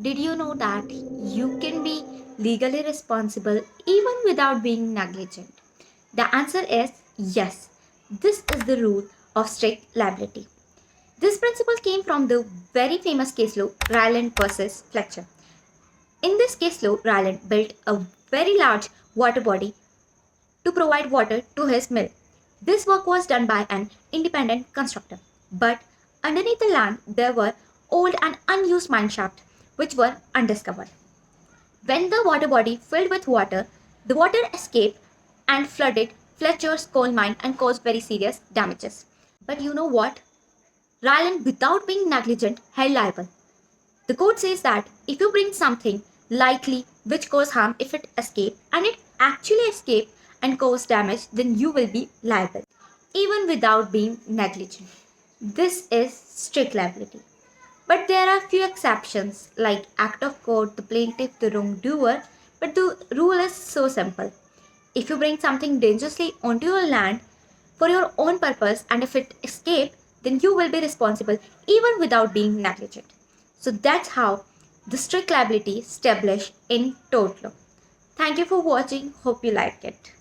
Did you know that you can be legally responsible even without being negligent? The answer is yes. This is the rule of strict liability. This principle came from the very famous case law Ryland versus Fletcher. In this case law, Ryland built a very large water body to provide water to his mill. This work was done by an independent constructor. But underneath the land, there were old and unused mine shafts which were undiscovered. When the water body filled with water, the water escaped and flooded Fletcher's coal mine and caused very serious damages. But you know what? Ryland, without being negligent, held liable. The code says that if you bring something likely which cause harm if it escape and it actually escape and cause damage, then you will be liable, even without being negligent. This is strict liability. But there are few exceptions like act of court, the plaintiff, the wrongdoer, but the rule is so simple. If you bring something dangerously onto your land for your own purpose and if it escape, then you will be responsible even without being negligent. So that's how the strict liability established in tort law. Thank you for watching. Hope you like it.